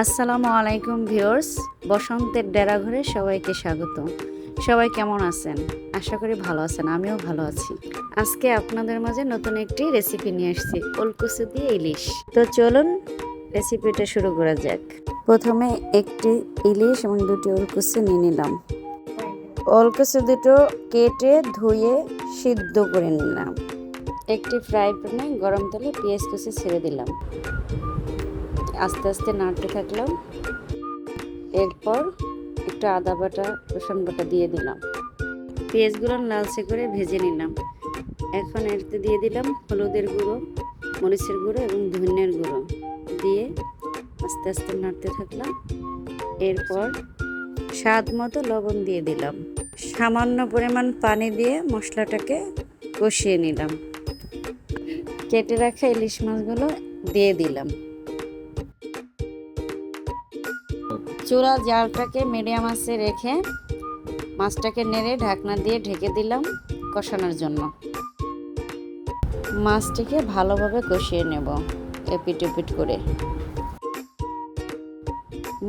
আসসালামু আলাইকুম ভিউয়ার্স, বসন্তের ডেরাঘরে সবাইকে স্বাগত। সবাই কেমন আছেন? আশা করি ভালো আছেন, আমিও ভালো আছি। আজকে আপনাদের মাঝে নতুন একটি রেসিপি নিয়ে আসছি, ওলকচু দিয়ে ইলিশ। তো চলুন রেসিপিটা শুরু করা যাক। প্রথমে একটি ইলিশ এবং দুটি ওলকচু নিয়ে নিলাম। ওলকচু দুটো কেটে ধুয়ে সিদ্ধ করে নিলাম। একটি ফ্রাই প্যানে গরম তেলে পেঁয়াজ কুচি ছেড়ে দিলাম। আস্তে আস্তে নাড়তে থাকলাম। এরপর একটু আদা বাটা রসুন বাটা দিয়ে দিলাম। পেঁয়াজগুলো লালচে করে ভেজে নিলাম। এখন এতে দিয়ে দিলাম হলুদের গুঁড়ো, মরিচের গুঁড়ো এবং ধনিয়ার গুঁড়ো দিয়ে আস্তে আস্তে নাড়তে থাকলাম। এরপর স্বাদ মতো লবণ দিয়ে দিলাম। সামান্য পরিমাণ পানি দিয়ে মশলাটাকে কষিয়ে নিলাম। কেটে রাখা ইলিশ মাছগুলো দিয়ে দিলাম। চুলা জালটাকে মিডিয়াম আঁচে রেখে মাছটাকে নেড়ে ঢাকনা দিয়ে ঢেকে দিলাম কষানোর জন্য। মাছটিকে ভালোভাবে কষিয়ে নেব এপিট ওপিট করে।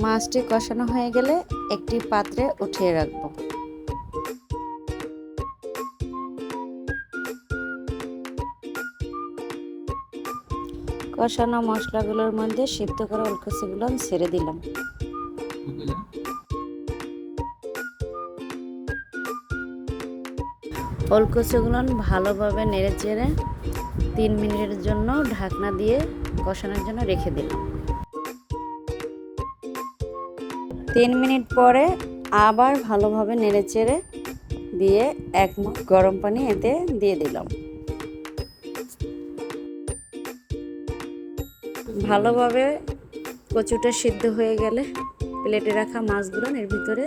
মাছটি কষানো হয়ে গেলে একটি পাত্রে উঠিয়ে রাখব। কষানো মশলাগুলোর মধ্যে সিদ্ধ করা ওলকচুগুলো ছেড়ে দিলাম। ওলকচুগুলো ভালোভাবে নেড়ে চেড়ে 3 মিনিটের জন্য ঢাকনা দিয়ে কষানোর জন্য রেখে দিলাম। 3 মিনিট পরে আবার ভালোভাবে নেড়ে চেড়ে দিয়ে 1 মগ গরম পানি এতে দিয়ে দিলাম। ভালোভাবে কচুটা সিদ্ধ হয়ে গেলে প্লেটে রাখা মাছগুলো এর ভিতরে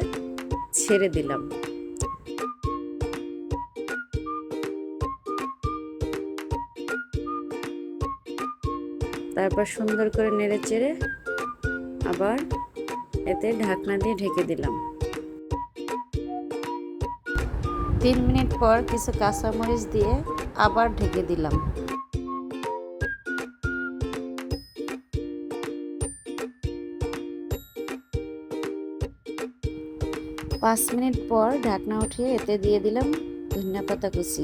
ছেড়ে দিলাম। তারপর সুন্দর করে নেড়ে চেড়ে আবার এতে ঢাকনা দিয়ে ঢেকে দিলাম। 3 মিনিট পর কিছু কাঁচামরিচ দিয়ে আবার ঢেকে দিলাম। 5 মিনিট পর ঢাকনা উঠিয়ে এতে দিয়ে দিলাম ধনিয়া পাতা কুচি।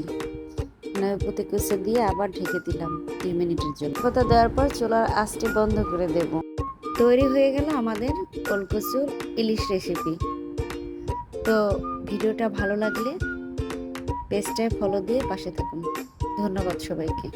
ধনিয়া পাতা কুচি দিয়ে আবার ঢেকে দিলাম 2 মিনিটের জন্য। পাতা দেওয়ার পর চুলার আঁচটি বন্ধ করে দেব। তৈরি হয়ে গেল আমাদের ওলকচু ইলিশ রেসিপি। তো ভিডিওটা ভালো লাগলে পেজটায় ফলো দিয়ে পাশে থাকুন। ধন্যবাদ সবাইকে।